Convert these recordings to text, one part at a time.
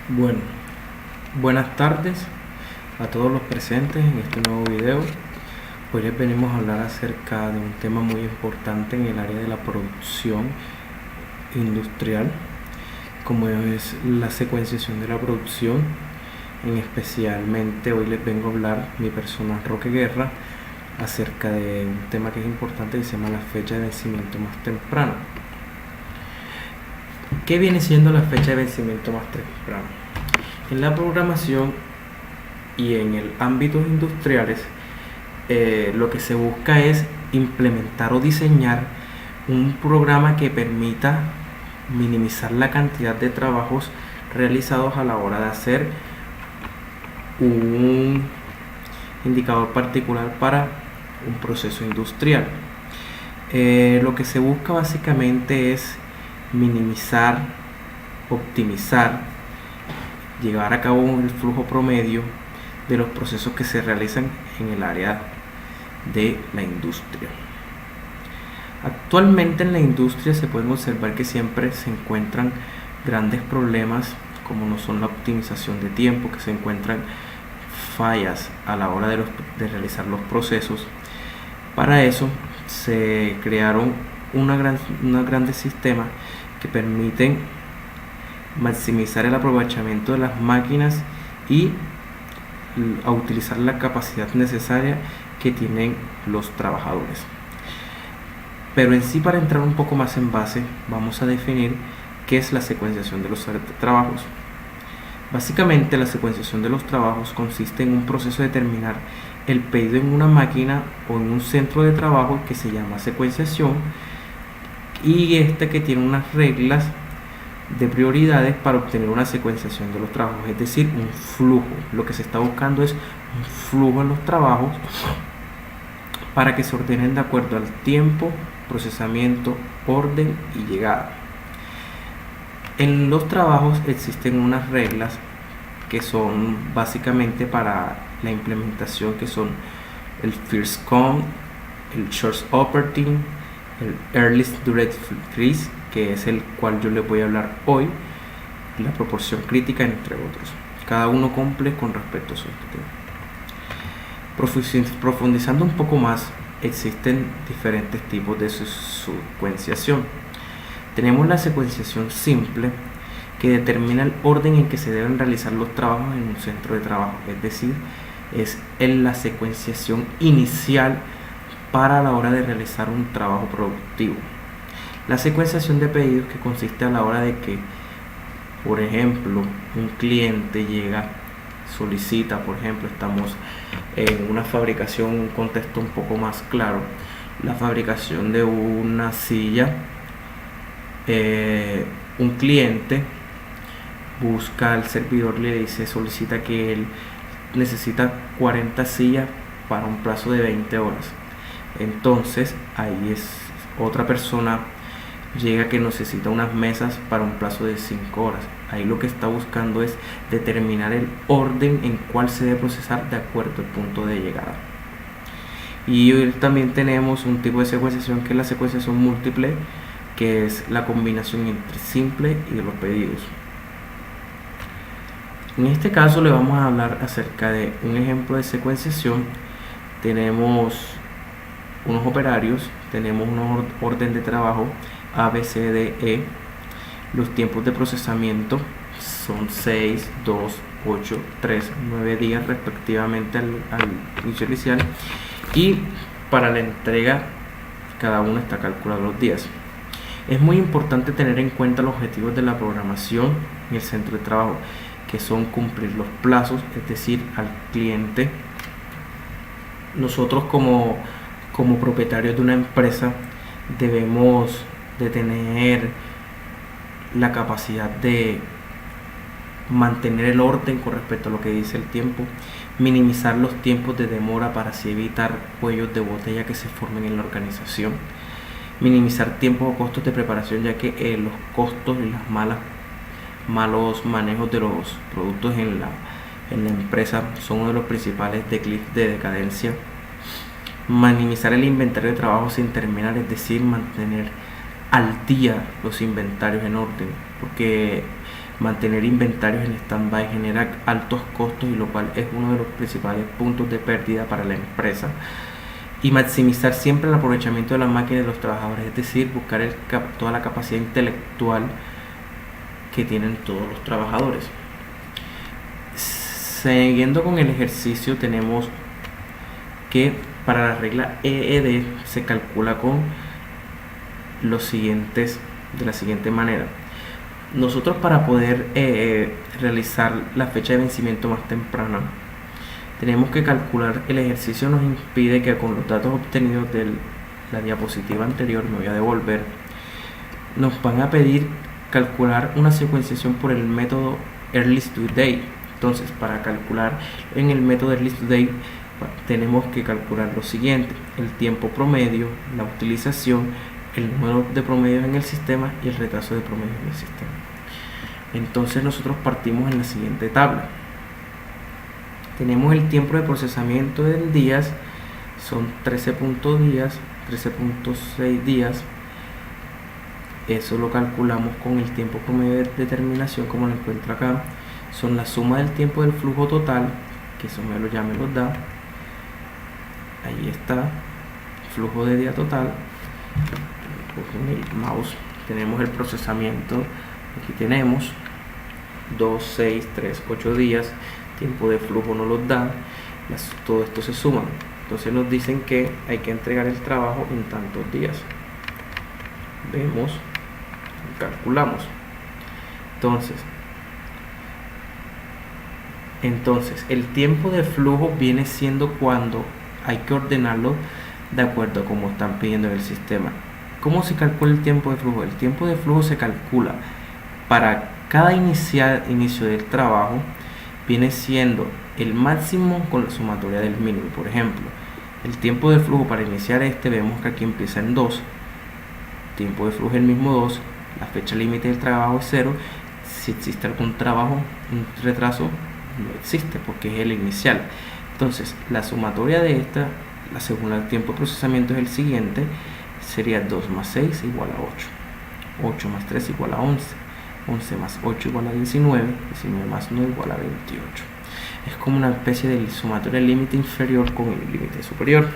Bueno, buenas tardes a todos los presentes en este nuevo video. Hoy les venimos a hablar acerca de un tema muy importante en el área de la producción industrial, como es la secuenciación de la producción. Especialmente hoy les vengo a hablar mi persona Roque Guerra acerca de un tema que es importante que se llama la fecha de vencimiento más temprana. ¿Qué viene siendo la fecha de vencimiento más temprana? En la programación y en el ámbito industriales, lo que se busca es implementar o diseñar un programa que permita minimizar la cantidad de trabajos realizados a la hora de hacer un indicador particular para un proceso industrial. Lo que se busca básicamente es minimizar, optimizar, llevar a cabo el flujo promedio de los procesos que se realizan en el área de la industria. Actualmente en la industria se pueden observar que siempre se encuentran grandes problemas, como no son la optimización de tiempo, que se encuentran fallas a la hora de realizar los procesos. Para eso se crearon unos grandes sistemas que permiten maximizar el aprovechamiento de las máquinas y a utilizar la capacidad necesaria que tienen los trabajadores. Pero en sí, para entrar un poco más en base, vamos a definir qué es la secuenciación de los trabajos. Básicamente, la secuenciación de los trabajos consiste en un proceso de determinar el pedido en una máquina o en un centro de trabajo que se llama secuenciación, y que tiene unas reglas de prioridades para obtener una secuenciación de los trabajos, es decir, un flujo. Lo que se está buscando es un flujo en los trabajos para que se ordenen de acuerdo al tiempo, procesamiento, orden y llegada. En los trabajos existen unas reglas que son básicamente para la implementación, que son el first come, el short operating, el earliest duration freeze, que es el cual yo les voy a hablar hoy, la proporción crítica, entre otros. Cada uno cumple con respecto a su tema. Profundizando un poco más, existen diferentes tipos de secuenciación. Tenemos la secuenciación simple, que determina el orden en que se deben realizar los trabajos en un centro de trabajo, es decir, es la secuenciación inicial para la hora de realizar un trabajo productivo. La secuenciación de pedidos, que consiste a la hora de que, por ejemplo, un cliente llega, solicita, por ejemplo, estamos en una fabricación, un contexto un poco más claro, la fabricación de una silla. Un cliente busca al servidor, le dice, solicita que él necesita 40 sillas para un plazo de 20 horas. Entonces ahí es otra persona llega que necesita unas mesas para un plazo de 5 horas. Ahí lo que está buscando es determinar el orden en cuál se debe procesar de acuerdo al punto de llegada. Y hoy también tenemos un tipo de secuenciación que es la secuenciación múltiple, que es la combinación entre simple y de los pedidos. En este caso le vamos a hablar acerca de un ejemplo de secuenciación. Tenemos unos operarios, tenemos un orden de trabajo A, B, C, D, E. Los tiempos de procesamiento son 6, 2, 8, 3, 9 días respectivamente al inicio inicial, y para la entrega cada uno está calculado los días. Es muy importante tener en cuenta los objetivos de la programación en el centro de trabajo, que son cumplir los plazos, es decir, al cliente. Nosotros como propietarios de una empresa debemos de tener la capacidad de mantener el orden con respecto a lo que dice el tiempo, minimizar los tiempos de demora para así evitar cuellos de botella que se formen en la organización, minimizar tiempos o costos de preparación, ya que los costos y los malos manejos de los productos en la empresa son uno de los principales declives de decadencia. Minimizar el inventario de trabajo sin terminar, es decir, mantener al día los inventarios en orden, porque mantener inventarios en stand-by genera altos costos, y lo cual es uno de los principales puntos de pérdida para la empresa. Y maximizar siempre el aprovechamiento de las máquinas y de los trabajadores, es decir, buscar toda la capacidad intelectual que tienen todos los trabajadores. Siguiendo con el ejercicio, tenemos que para la regla EED se calcula con de la siguiente manera. Nosotros, para poder realizar la fecha de vencimiento más temprana, tenemos que calcular. El ejercicio nos impide que con los datos obtenidos de la diapositiva anterior, me voy a devolver, nos van a pedir calcular una secuenciación por el método Earliest Due Date. Entonces, para calcular en el método Earliest Due Date tenemos que calcular lo siguiente: el tiempo promedio, la utilización, el número de promedios en el sistema y el retraso de promedios en el sistema. Entonces nosotros partimos en la siguiente tabla. Tenemos el tiempo de procesamiento en días, son 13.6 días. Eso lo calculamos con el tiempo promedio de determinación, como lo encuentro acá. Son la suma del tiempo del flujo total, que eso me lo da. Ahí está, flujo de día total. Con el mouse tenemos el procesamiento. Aquí tenemos 2, 6, 3, 8 días. Tiempo de flujo nos los dan. Todo esto se suma. Entonces nos dicen que hay que entregar el trabajo en tantos días. Vemos, calculamos. Entonces el tiempo de flujo viene siendo cuando hay que ordenarlo de acuerdo a cómo están pidiendo en el sistema. ¿Cómo se calcula el tiempo de flujo? El tiempo de flujo se calcula para cada inicio del trabajo, viene siendo el máximo con la sumatoria del mínimo. Por ejemplo, el tiempo de flujo para iniciar vemos que aquí empieza en 2. Tiempo de flujo es el mismo 2. La fecha límite del trabajo es 0. Si existe algún un retraso, no existe porque es el inicial. Entonces, la sumatoria de según el tiempo de procesamiento, es el siguiente. Sería 2 más 6 igual a 8. 8 más 3 igual a 11. 11 más 8 igual a 19. 19 más 9 igual a 28. Es como una especie de sumatoria del límite inferior con el límite superior.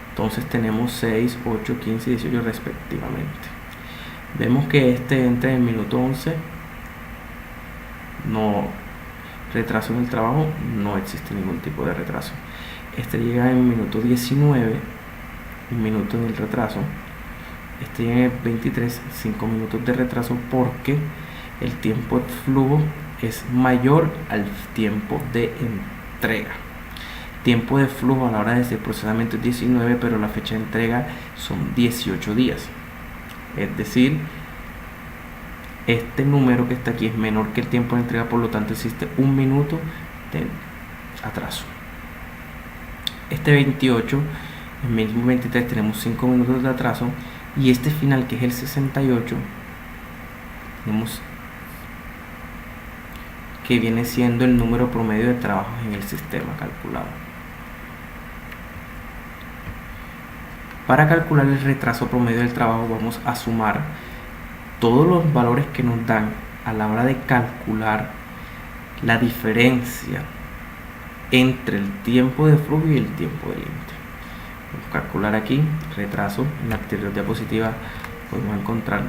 Entonces tenemos 6, 8, 15 y 18 respectivamente. Vemos que entra en el minuto 11. No retraso en el trabajo, no existe ningún tipo de retraso. Llega en el minuto 19, un minuto en el retraso. Llega en el 23, 5 minutos de retraso, porque el tiempo de flujo es mayor al tiempo de entrega. Tiempo de flujo a la hora de procesamiento es 19, pero la fecha de entrega son 18 días. Es decir, este número que está aquí es menor que el tiempo de entrega, por lo tanto existe un minuto de atraso. 28, en el mismo 23 tenemos 5 minutos de atraso, y final, que es el 68, tenemos que viene siendo el número promedio de trabajos en el sistema calculado. Para calcular el retraso promedio del trabajo, vamos a sumar todos los valores que nos dan a la hora de calcular la diferencia entre el tiempo de flujo y el tiempo de límite. Vamos a calcular aquí retraso. En la anterior diapositiva podemos encontrar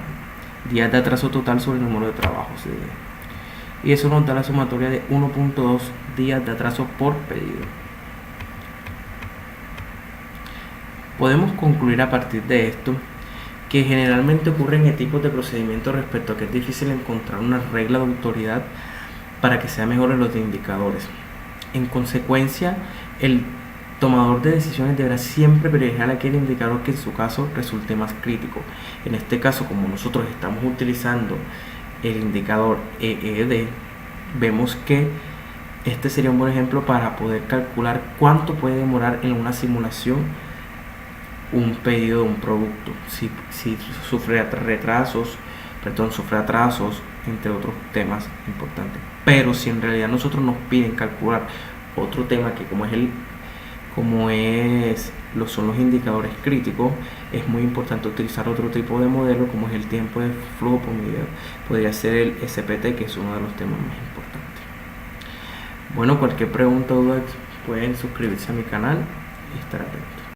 días de atraso total sobre el número de trabajos de día, y eso nos da la sumatoria de 1.2 días de atraso por pedido. Podemos concluir a partir de esto que generalmente ocurren en tipos de procedimientos respecto a que es difícil encontrar una regla de autoridad para que sean mejores los indicadores. En consecuencia, el tomador de decisiones deberá siempre privilegiar aquel indicador que en su caso resulte más crítico. En este caso, como nosotros estamos utilizando el indicador EED, vemos que sería un buen ejemplo para poder calcular cuánto puede demorar en una simulación un pedido de un producto, si sufre atrasos, entre otros temas importantes. Pero si en realidad nosotros nos piden calcular otro tema, que como es como son los indicadores críticos, es muy importante utilizar otro tipo de modelo como es el tiempo de flujo promedio. Podría ser el SPT, que es uno de los temas más importantes. Bueno, cualquier pregunta o duda pueden suscribirse a mi canal y estar atentos.